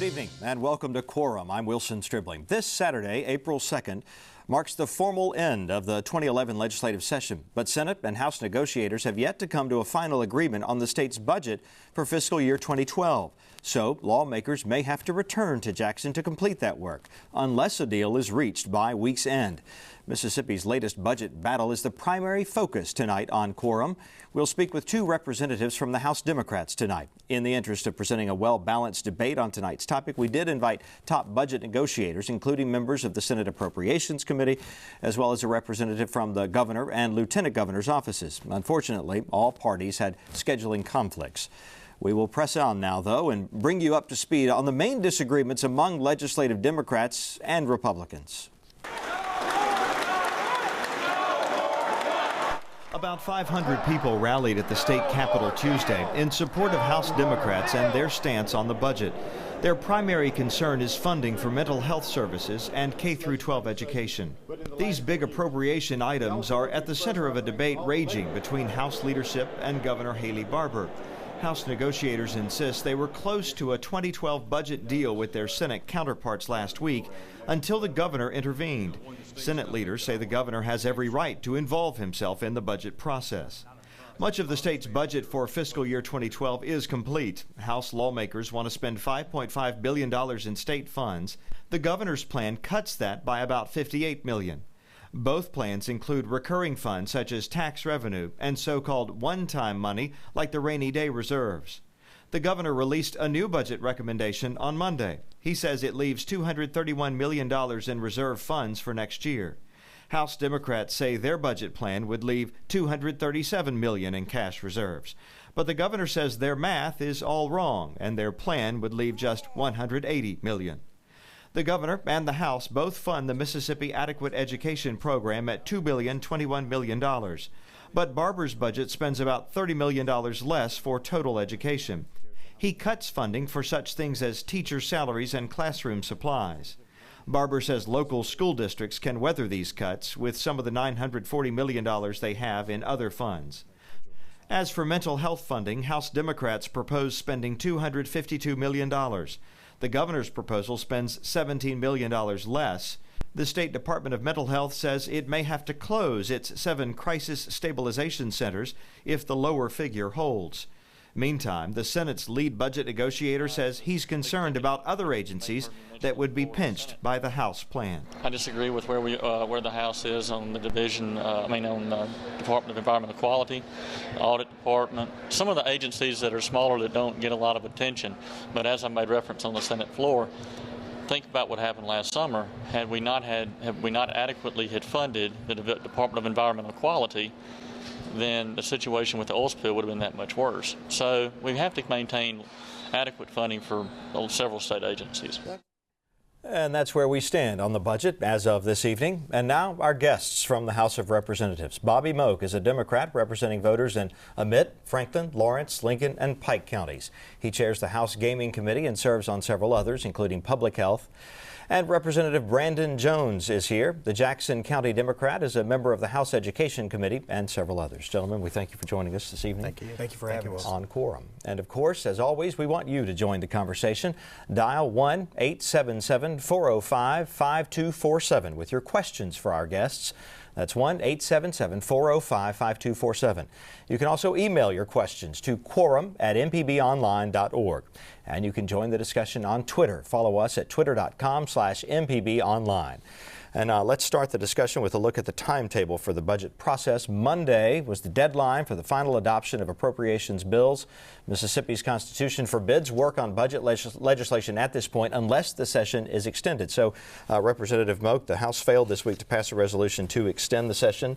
Good evening and welcome to Quorum. I'm Wilson Stribling. This Saturday, April 2nd, marks the formal end of the 2011 legislative session, but Senate and House negotiators have yet to come to a final agreement on the state's budget for fiscal year 2012. So lawmakers may have to return to Jackson to complete that work, unless a deal is reached by week's end. Mississippi's latest budget battle is the primary focus tonight on Quorum. We'll speak with two representatives from the House Democrats tonight. In the interest of presenting a well-balanced debate on tonight's topic, we did invite top budget negotiators, including members of the Senate Appropriations Committee, as well as a representative from the governor and lieutenant governor's offices. Unfortunately, all parties had scheduling conflicts. We will press on now, though, and bring you up to speed on the main disagreements among legislative Democrats and Republicans. About 500 people rallied at the state capitol Tuesday in support of House Democrats and their stance on the budget. Their primary concern is funding for mental health services and K-12 education. These big appropriation items are at the center of a debate raging between House leadership and Governor Haley Barbour. House negotiators insist they were close to a 2012 budget deal with their Senate counterparts last week until the governor intervened. Senate leaders say the governor has every right to involve himself in the budget process. Much of the state's budget for fiscal year 2012 is complete. House lawmakers want to spend $5.5 billion in state funds. The governor's plan cuts that by about $58 million. Both plans include recurring funds such as tax revenue and so-called one-time money like the rainy day reserves. The governor released a new budget recommendation on Monday. He says it leaves $231 million in reserve funds for next year. House Democrats say their budget plan would leave $237 million in cash reserves. But the governor says their math is all wrong and their plan would leave just $180 million. The governor and the House both fund the Mississippi Adequate Education Program at $2,021 million. But Barbour's budget spends about $30 million less for total education. He cuts funding for such things as teacher salaries and classroom supplies. Barbour says local school districts can weather these cuts with some of the $940 million they have in other funds. As for mental health funding, House Democrats propose spending $252 million. The governor's proposal spends $17 million less. The State Department of Mental Health says it may have to close its 7 crisis stabilization centers if the lower figure holds. Meantime, the Senate's lead budget negotiator says he's concerned about other agencies that would be pinched by the House plan. I disagree with where the House is on the division, on the Department of Environmental Quality, Audit Department, some of the agencies that are smaller that don't get a lot of attention. But as I made reference on the Senate floor, think about what happened last summer. Had we not adequately funded the Department of Environmental Quality, then the situation with the oil spill would have been that much worse. So we have to maintain adequate funding for several state agencies. And that's where we stand on the budget as of this evening. And now our guests from the House of Representatives. Bobby Moak is a Democrat representing voters in Amite, Franklin, Lawrence, Lincoln, and Pike counties. He chairs the House Gaming Committee and serves on several others, including Public Health. And Representative Brandon Jones is here. The Jackson County Democrat is a member of the House Education Committee and several others. Gentlemen, we thank you for joining us this evening. Thank you. Thank you for having us on Quorum. And of course, as always, we want you to join the conversation. Dial 1-877-405-5247 with your questions for our guests. That's 1-877-405-5247. You can also email your questions to quorum@mpbonline.org. And you can join the discussion on Twitter. Follow us at twitter.com/mpbonline. And let's start the discussion with a look at the timetable for the budget process. Monday was the deadline for the final adoption of appropriations bills. Mississippi's Constitution forbids work on budget legislation at this point unless the session is extended. So, Representative Moak, the House failed this week to pass a resolution to extend the session.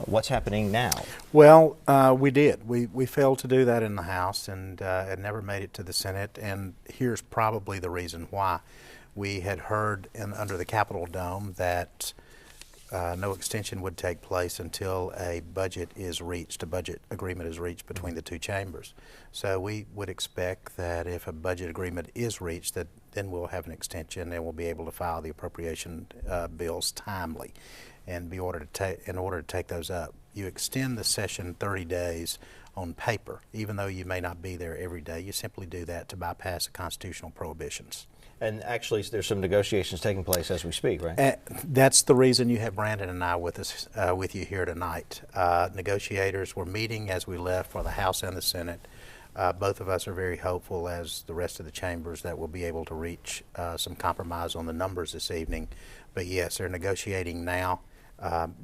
What's happening now? Well, we did. We failed to do that in the House, and it never made it to the Senate. And here's probably the reason why. We had heard under the Capitol Dome that no extension would take place until a budget agreement is reached between the two chambers. So we would expect that if a budget agreement is reached, that then we'll have an extension and we'll be able to file the appropriation bills timely. And in order to take those up, you extend the session 30 days on paper. Even though you may not be there every day, you simply do that to bypass the constitutional prohibitions. And actually, there's some negotiations taking place as we speak, right? That's the reason you have Brandon and I with us, with you here tonight. Negotiators were meeting as we left for the House and the Senate. Both of us are very hopeful, as the rest of the chambers, that we'll be able to reach some compromise on the numbers this evening. But yes, they're negotiating now.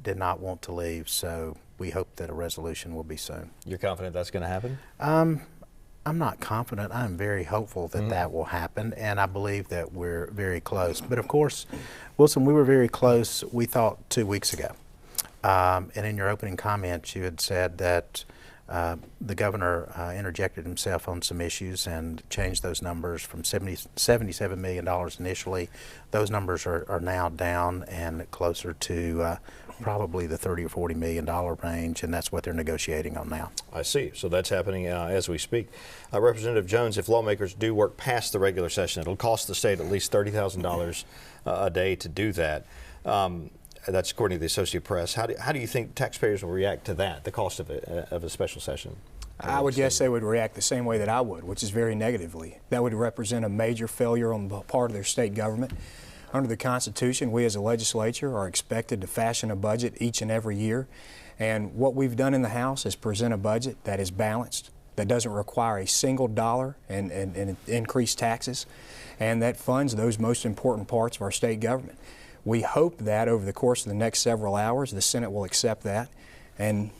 Did not want to leave, so we hope that a resolution will be soon. You're confident that's going to happen? I'm not confident. I'm very hopeful that that will happen, and I believe that we're very close. But of course, Wilson, we were very close, we thought, 2 weeks ago. And in your opening comments, you had said that the governor interjected himself on some issues and changed those numbers from $77 million initially. Those numbers are now down and closer to probably the $30 or $40 million range, and that's what they're negotiating on now. I see. So that's happening as we speak. Representative Jones, if lawmakers do work past the regular session, it'll cost the state at least $30,000 a day to do that. That's according to the Associated Press. How do you think taxpayers will react to that, the cost of a special session? I would guess they would react the same way that I would, which is very negatively. That would represent a major failure on the part of their state government. Under the Constitution, we as a legislature are expected to fashion a budget each and every year. And what we've done in the House is present a budget that is balanced, that doesn't require a single dollar and increased taxes, and that funds those most important parts of our state government. We hope that over the course of the next several hours, the Senate will accept that, and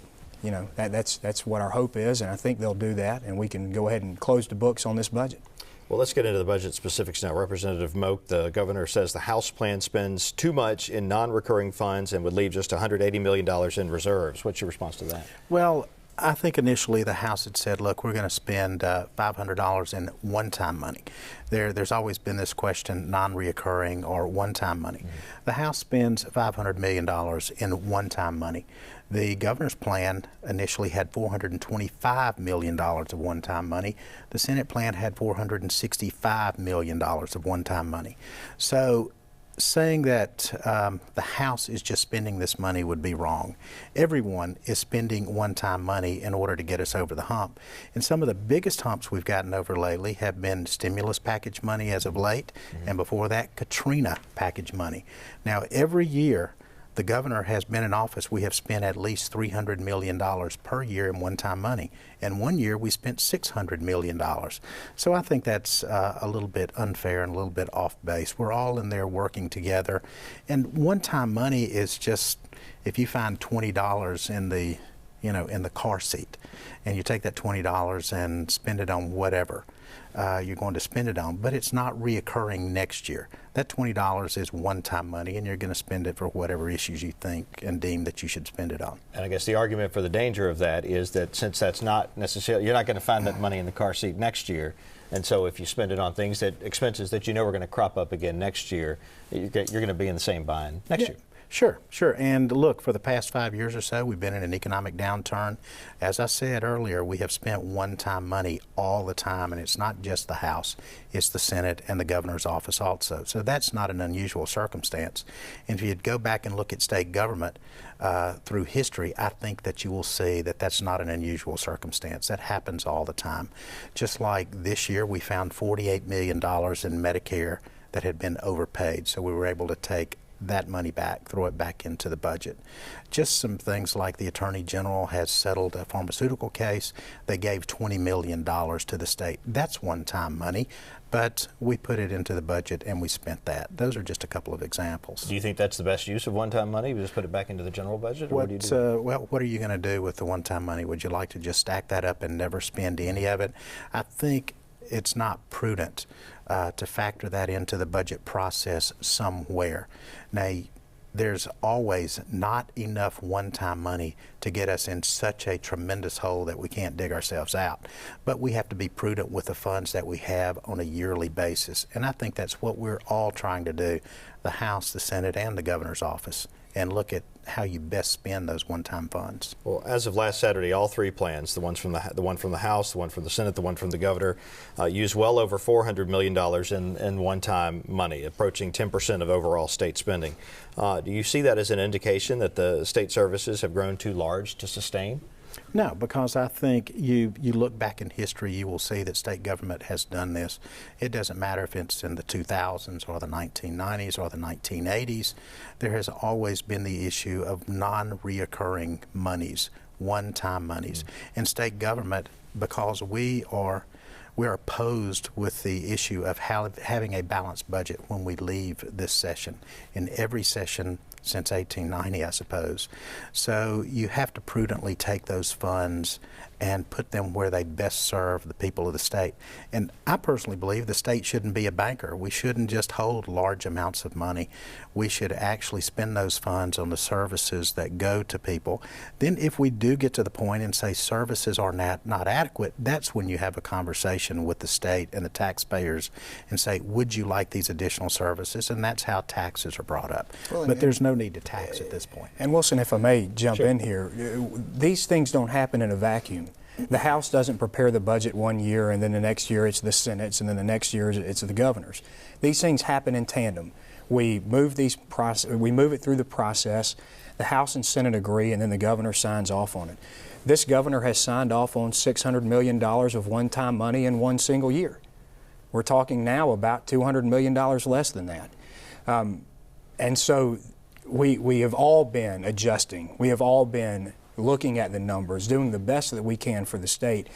you know that's what our hope is, and I think they'll do that, and we can go ahead and close the books on this budget. Well, let's get into the budget specifics now. Representative Moak, the governor, says the House plan spends too much in non-recurring funds and would leave just $180 million in reserves. What's your response to that? Well, I think initially the House had said, look, we're going to spend $500 in one-time money. There's always been this question, non-reoccurring or one-time money. The House spends $500 million in one-time money. The governor's plan initially had $425 million of one-time money. The Senate plan had $465 million of one-time money. So saying that the House is just spending this money would be wrong. Everyone is spending one-time money in order to get us over the hump. And some of the biggest humps we've gotten over lately have been stimulus package money as of late, and before that, Katrina package money. Now, every year the governor has been in office, we have spent at least $300 million per year in one-time money. And one year we spent $600 million. So I think that's a little bit unfair and a little bit off base. We're all in there working together. And one-time money is just, if you find $20 in the, in the car seat, and you take that $20 and spend it on whatever you're going to spend it on, but it's not reoccurring next year. That $20 is one-time money, and you're going to spend it for whatever issues you think and deem that you should spend it on. And I guess the argument for the danger of that is that since that's not necessarily, you're not going to find that money in the car seat next year, and so if you spend it on things expenses that you know are going to crop up again next year, you're going to be in the same bind next year. Sure. And look, for the past 5 years or so, we've been in an economic downturn. As I said earlier, we have spent one-time money all the time, and it's not just the House, it's the Senate and the governor's office also. So that's not an unusual circumstance. And if you'd go back and look at state government through history, I think that you will see that that's not an unusual circumstance. That happens all the time. Just like this year, we found $48 million in Medicare that had been overpaid, so we were able to take that money back, throw it back into the budget. Just some things like the Attorney General has settled a pharmaceutical case. They gave $20 million to the state. That's one-time money, but we put it into the budget and we spent that. Those are just a couple of examples. Do you think that's the best use of one-time money? We just put it back into the general budget? Or what do you do? Well, what are you going to do with the one-time money? Would you like to just stack that up and never spend any of it? I think it's not prudent to factor that into the budget process somewhere. Now, there's always not enough one-time money to get us in such a tremendous hole that we can't dig ourselves out. But we have to be prudent with the funds that we have on a yearly basis. And I think that's what we're all trying to do, the House, the Senate, and the governor's office, and look at how you best spend those one-time funds. Well, as of last Saturday, all three plans, the one from the House, the one from the Senate, the one from the governor, used well over $400 million in one-time money, approaching 10% of overall state spending. Do you see that as an indication that the state services have grown too large to sustain? No, because I think you look back in history, you will see that state government has done this. It doesn't matter if it's in the 2000s or the 1990s or the 1980s. There has always been the issue of non-reoccurring monies, one-time monies. In state government, because we are opposed with the issue of having a balanced budget when we leave this session, in every session since 1890, I suppose. So you have to prudently take those funds and put them where they best serve the people of the state. And I personally believe the state shouldn't be a banker. We shouldn't just hold large amounts of money. We should actually spend those funds on the services that go to people. Then if we do get to the point and say services are not adequate, that's when you have a conversation with the state and the taxpayers and say, would you like these additional services? And that's how taxes are brought up. Well, but there's no need to tax at this point. And Wilson, if I may jump in here, these things don't happen in a vacuum. The House doesn't prepare the budget one year and then the next year it's the Senate's and then the next year it's the governor's. These things happen in tandem. We move it through the process, the House and Senate agree, and then the governor signs off on it. This governor has signed off on $600 million of one-time money in one single year. We're talking now about $200 million less than that. And so we have all been adjusting. We have all been looking at the numbers, doing the best that we can for the state.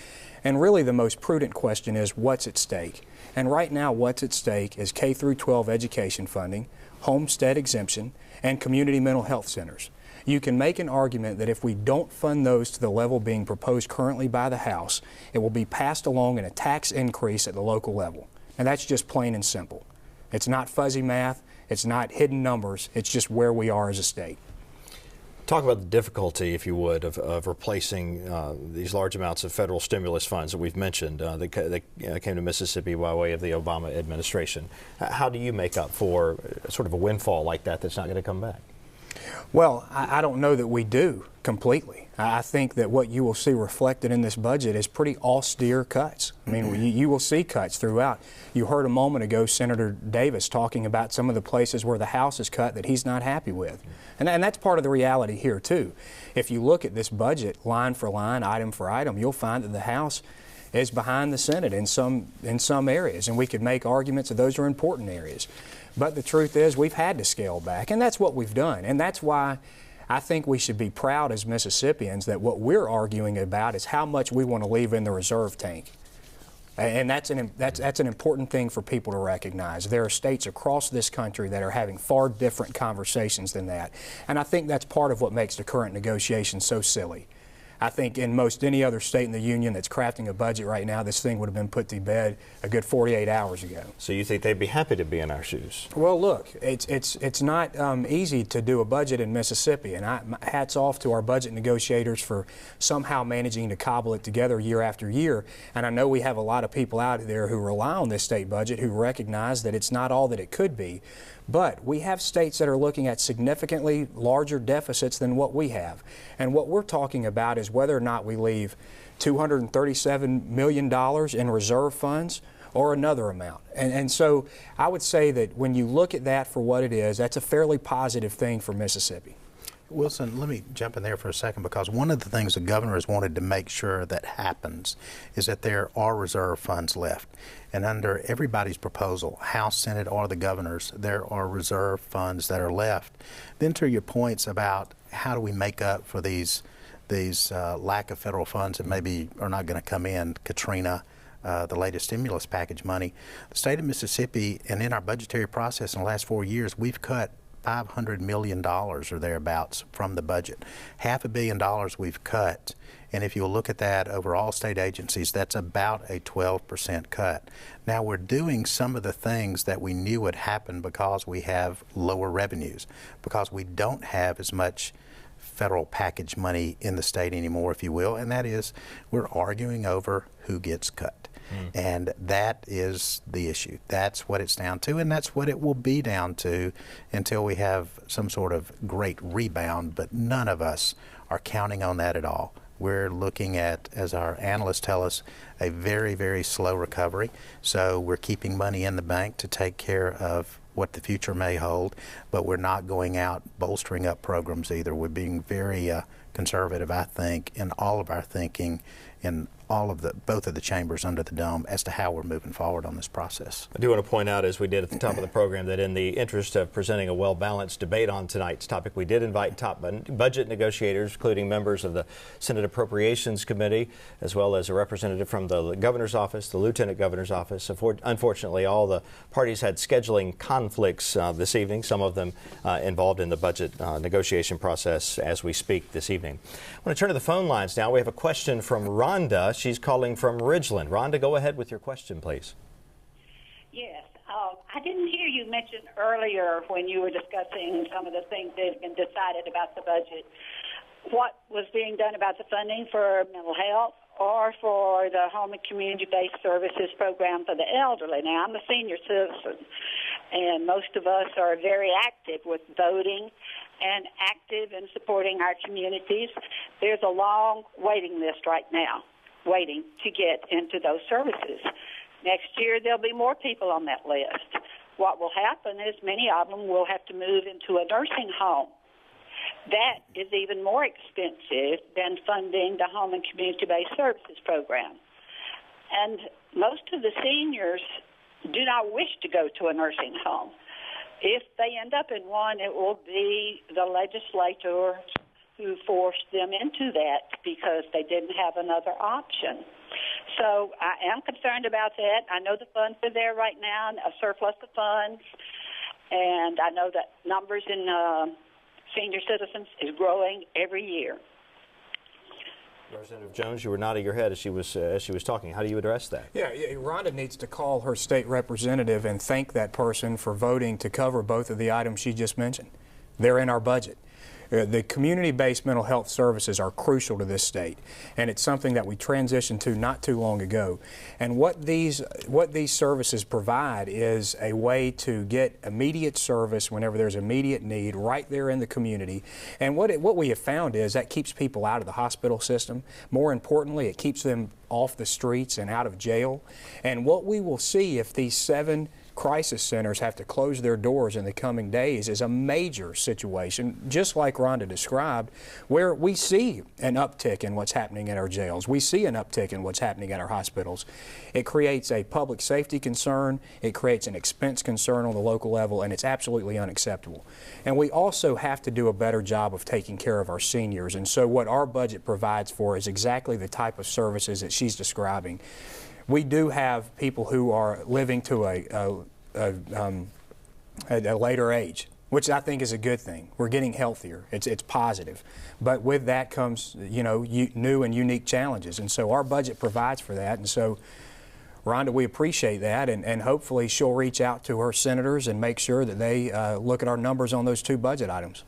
And really the most prudent question is what's at stake? And right now what's at stake is K through 12 education funding, homestead exemption, and community mental health centers. You can make an argument that if we don't fund those to the level being proposed currently by the House, it will be passed along in a tax increase at the local level. And that's just plain and simple. It's not fuzzy math, it's not hidden numbers, it's just where we are as a state. Talk about the difficulty, if you would, of replacing these large amounts of federal stimulus funds that we've mentioned that came to Mississippi by way of the Obama administration. How do you make up for sort of a windfall like that that's not going to come back? Well, I don't know that we do completely. I think that what you will see reflected in this budget is pretty austere cuts. I mean, you will see cuts throughout. You heard a moment ago Senator Davis talking about some of the places where the House has cut that he's not happy with. And that's part of the reality here, too. If you look at this budget line for line, item for item, you'll find that the House is behind the Senate in some areas, and we could make arguments that those are important areas. But the truth is we've had to scale back, and that's what we've done. And that's why I think we should be proud as Mississippians that what we're arguing about is how much we want to leave in the reserve tank. And that's an important thing for people to recognize. There are states across this country that are having far different conversations than that. And I think that's part of what makes the current negotiation so silly. I think in most any other state in the union that's crafting a budget right now, this thing would have been put to bed a good 48 hours ago. So you think they'd be happy to be in our shoes? Well, look, it's not easy to do a budget in Mississippi, and hats off to our budget negotiators for somehow managing to cobble it together year after year. And I know we have a lot of people out there who rely on this state budget who recognize that it's not all that it could be. But we have states that are looking at significantly larger deficits than what we have. And what we're talking about is whether or not we leave $237 million in reserve funds or another amount. And so I would say that when you look at that for what it is, that's a fairly positive thing for Mississippi. Wilson, let me jump in there for a second, because one of the things the governor has wanted to make sure that happens is that there are reserve funds left. And under everybody's proposal, House, Senate, or the governor's, there are reserve funds that are left. Then to your points about how do we make up for these lack of federal funds that maybe are not going to come in, Katrina, the latest stimulus package money, the state of Mississippi, and in our budgetary process in the last 4 years, we've cut $500 million or thereabouts from the budget. $500 million we've cut, and if you look at that over all state agencies, that's about a 12% cut. Now we're doing some of the things that we knew would happen because we have lower revenues, because we don't have as much federal package money in the state anymore, if you will, and that is we're arguing over who gets cut. And that is the issue. That's what it's down to, and that's what it will be down to until we have some sort of great rebound, but none of us are counting on that at all. We're looking at, as our analysts tell us, a very, very slow recovery. So we're keeping money in the bank to take care of what the future may hold, but we're not going out bolstering up programs either. We're being very conservative, I think, in all of our thinking in both of the chambers under the dome as to how we're moving forward on this process. I do want to point out, as we did at the top of the program, that in the interest of presenting a well-balanced debate on tonight's topic, we did invite top budget negotiators, including members of the Senate Appropriations Committee, as well as a representative from the governor's office, the lieutenant governor's office. Unfortunately, all the parties had scheduling conflicts this evening, some of them involved in the budget negotiation process as we speak this evening. I want to turn to the phone lines now. We have a question from Rhonda. She's calling from Ridgeland. Rhonda, go ahead with your question, please. Yes. I didn't hear you mention earlier when you were discussing some of the things that have been decided about the budget, what was being done about the funding for mental health or for the home and community-based services program for the elderly. Now, I'm a senior citizen, and most of us are very active with voting and active in supporting our communities. There's a long waiting list right now, waiting to get into those services. Next year, there'll be more people on that list. What will happen is many of them will have to move into a nursing home. That is even more expensive than funding the home and community-based services program. And most of the seniors do not wish to go to a nursing home. If they end up in one, it will be the legislature who forced them into that because they didn't have another option. So I am concerned about that. I know the funds are there right now, a surplus of funds, and I know that numbers in senior citizens is growing every year. Representative Jones, you were nodding your head as she was talking. How do you address that? Yeah, Rhonda needs to call her state representative and thank that person for voting to cover both of the items she just mentioned. They're in our budget. The community-based mental health services are crucial to this state, and it's something that we transitioned to not too long ago. And what these services provide is a way to get immediate service whenever there's immediate need right there in the community. And what we have found is that keeps people out of the hospital system. More importantly, it keeps them off the streets and out of jail. And what we will see if these 7 crisis centers have to close their doors in the coming days is a major situation, just like Rhonda described, where we see an uptick in what's happening in our jails. We see an uptick in what's happening at our hospitals. It creates a public safety concern, it creates an expense concern on the local level, and it's absolutely unacceptable. And we also have to do a better job of taking care of our seniors. And so what our budget provides for is exactly the type of services that she's describing. We do have people who are living to a later age, which I think is a good thing. We're getting healthier. It's positive. But with that comes, new and unique challenges. And so our budget provides for that. And so, Rhonda, we appreciate that. And hopefully she'll reach out to her senators and make sure that they look at our numbers on those 2 budget items.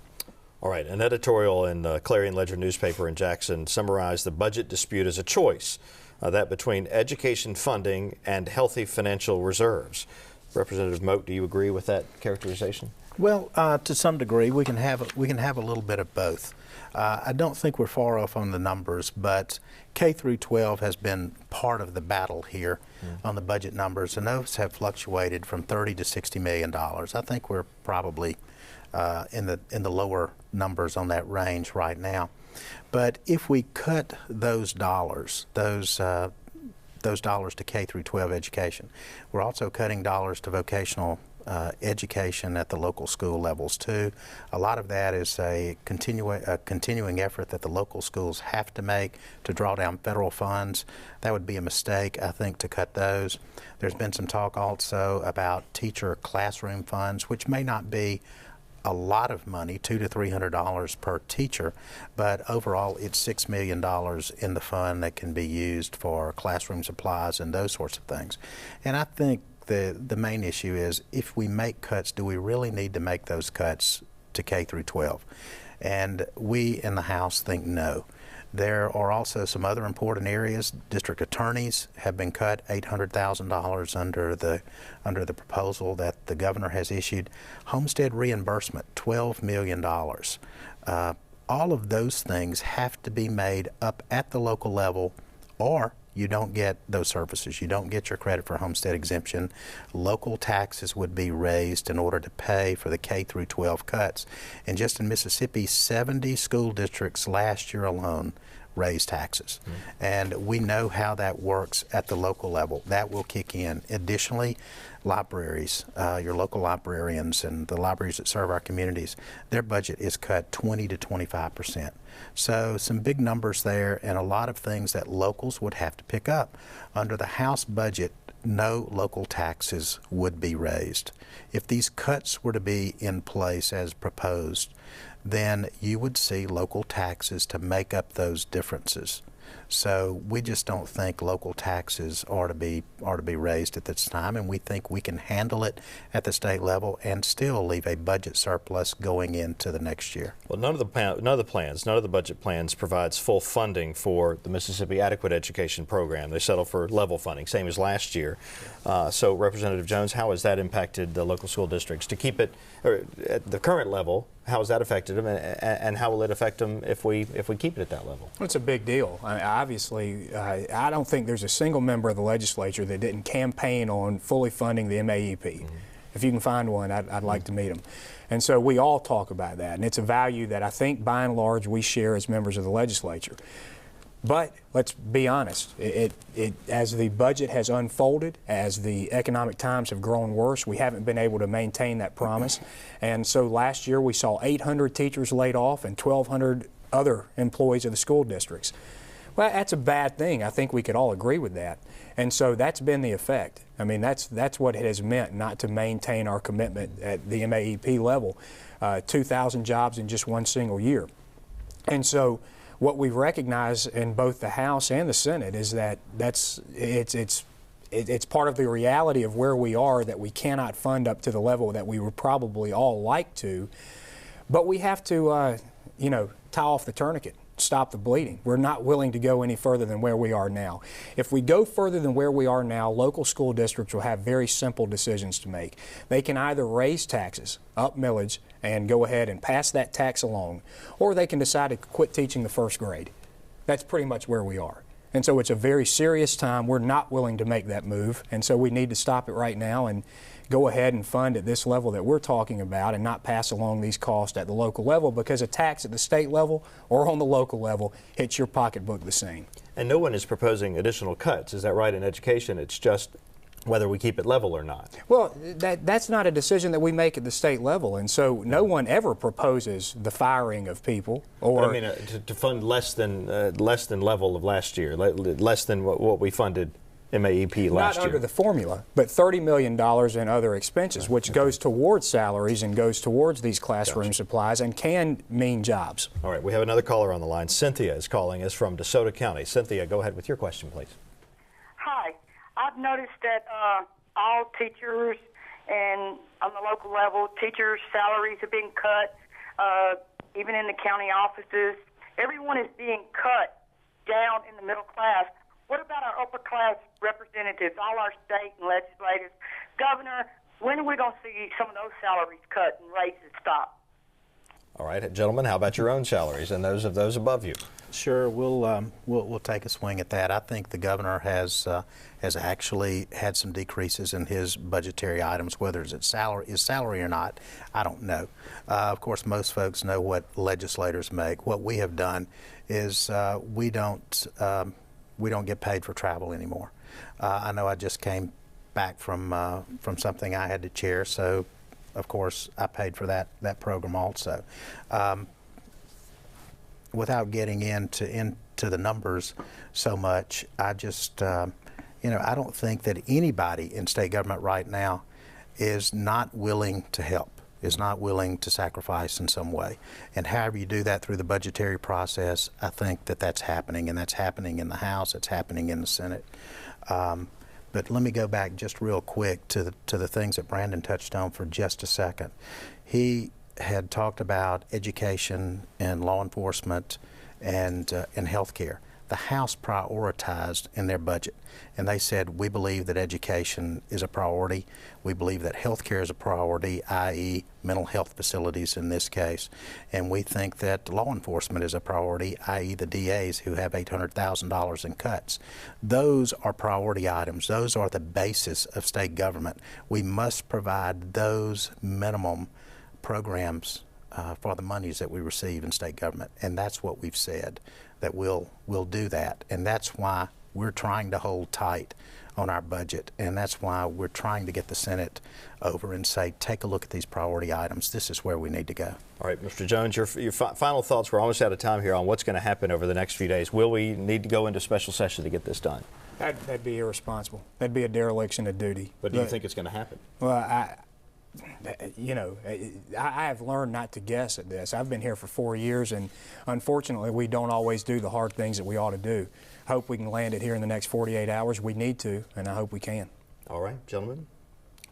All right. An editorial in the Clarion Ledger newspaper in Jackson summarized the budget dispute as a choice. That between education funding and healthy financial reserves. Representative Moak, do you agree with that characterization? Well, to some degree, we can have a little bit of both. I don't think we're far off on the numbers, but K through 12 has been part of the battle here on the budget numbers, and those have fluctuated from $30 to $60 million. I think we're probably in the lower numbers on that range right now. But if we cut those dollars, those dollars to K through 12 education, we're also cutting dollars to vocational education at the local school levels too. A lot of that is a continuing effort that the local schools have to make to draw down federal funds. That would be a mistake, I think, to cut those. There's been some talk also about teacher classroom funds, which may not be a lot of money, $200 to $300 per teacher, but overall it's $6 million in the fund that can be used for classroom supplies and those sorts of things. And I think the main issue is, if we make cuts, do we really need to make those cuts to K through 12? And we in the House think no. There are also some other important areas. District attorneys have been cut $800,000 under the proposal that the governor has issued. Homestead reimbursement, $12 million. All of those things have to be made up at the local level, or you don't get those services. You don't get your credit for homestead exemption. Local taxes would be raised in order to pay for the K through 12 cuts. And just in Mississippi, 70 school districts last year alone raise taxes. And we know how that works at the local level. That will kick in. Additionally, libraries, your local librarians and the libraries that serve our communities, their budget is cut 20 to 25%. So some big numbers there and a lot of things that locals would have to pick up. Under the House budget, no local taxes would be raised. If these cuts were to be in place as proposed, then you would see local taxes to make up those differences. So we just don't think local taxes are to be raised at this time, and we think we can handle it at the state level and still leave a budget surplus going into the next year. Well, none of the budget plans provides full funding for the Mississippi Adequate Education Program. They settle for level funding, same as last year. So, Representative Jones, how has that impacted the local school districts to keep it at the current level? How has that affected them, and how will it affect them if we keep it at that level? Well, it's a big deal. Obviously, I don't think there's a single member of the legislature that didn't campaign on fully funding the MAEP. If you can find one, I'd like to meet them. And so we all talk about that, and it's a value that I think by and large we share as members of the legislature. But let's be honest, as the budget has unfolded, as the economic times have grown worse, we haven't been able to maintain that promise. And so last year we saw 800 teachers laid off and 1,200 other employees of the school districts. Well, that's a bad thing. I think we could all agree with that. And so that's been the effect. I mean, that's what it has meant not to maintain our commitment at the MAEP level, 2,000 jobs in just one single year. And so what we recognize in both the House and the Senate is that it's part of the reality of where we are, that we cannot fund up to the level that we would probably all like to, but we have to, tie off the tourniquet, stop the bleeding. We're not willing to go any further than where we are now. If we go further than where we are now, local school districts will have very simple decisions to make. They can either raise taxes, up millage, and go ahead and pass that tax along, or they can decide to quit teaching the first grade. That's pretty much where we are. And so it's a very serious time. We're not willing to make that move, and so we need to stop it right now and go ahead and fund at this level that we're talking about and not pass along these costs at the local level, because a tax at the state level or on the local level hits your pocketbook the same. And no one is proposing additional cuts, is that right, in education? It's just whether we keep it level or not. Well, that's not a decision that we make at the state level, and so no one ever proposes the firing of people. Or but I mean, to fund less than level of last year, less than what we funded MAEP last year. Not under the formula, but $30 million in other expenses, which goes towards salaries and goes towards these classroom supplies and can mean jobs. All right, we have another caller on the line. Cynthia is calling us from DeSoto County. Cynthia, go ahead with your question, please. Hi. I've noticed that all teachers and on the local level, teachers' salaries are being cut, even in the county offices. Everyone is being cut down in the middle class. What about our upper class representatives, all our state and legislators? Governor, when are we going to see some of those salaries cut and raises stop? All right, gentlemen, how about your own salaries and those of those above you? Sure, we'll take a swing at that. I think the governor has actually had some decreases in his budgetary items. Whether it's salary or not, I don't know. Of course, most folks know what legislators make. What we have done is we don't get paid for travel anymore. I know I just came back from something I had to chair, so of course I paid for that program also. Without getting into the numbers so much, I just I don't think that anybody in state government right now is not willing to help, is not willing to sacrifice in some way. And however you do that through the budgetary process, I think that's happening, and that's happening in the House, it's happening in the Senate. But let me go back just real quick to the things that Brandon touched on for just a second. He had talked about education and law enforcement and health care. the House prioritized in their budget. And they said, we believe that education is a priority. We believe that health care is a priority, i.e. mental health facilities in this case. And we think that law enforcement is a priority, i.e. the DAs who have $800,000 in cuts. Those are priority items. Those are the basis of state government. We must provide those minimum programs for the monies that we receive in state government. And that's what we've said, that we'll do that. And that's why we're trying to hold tight on our budget. And that's why we're trying to get the Senate over and say, take a look at these priority items. This is where we need to go. All right, Mr. Jones, your final thoughts. We're almost out of time here on what's going to happen over the next few days. Will we need to go into special session to get this done? That'd be irresponsible. That'd be a dereliction of duty. But do you think it's going to happen? Well, I have learned not to guess at this. I've been here for 4 years, and unfortunately, we don't always do the hard things that we ought to do. Hope we can land it here in the next 48 hours. We need to, and I hope we can. All right, gentlemen.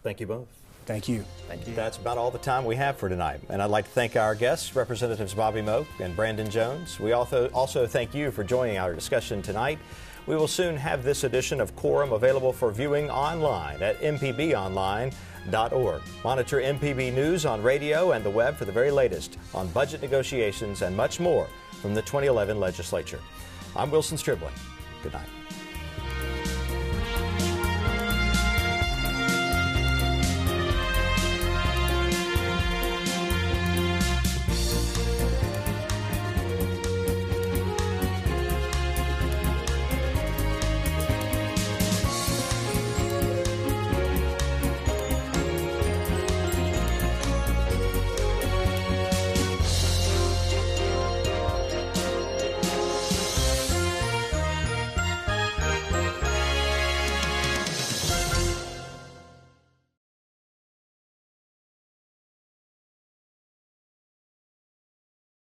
Thank you both. Thank you. Thank you. That's about all the time we have for tonight. And I'd like to thank our guests, Representatives Bobby Moak and Brandon Jones. We also thank you for joining our discussion tonight. We will soon have this edition of Quorum available for viewing online at mpbonline.org. Monitor MPB News on radio and the web for the very latest on budget negotiations and much more from the 2011 legislature. I'm Wilson Stribling. Good night.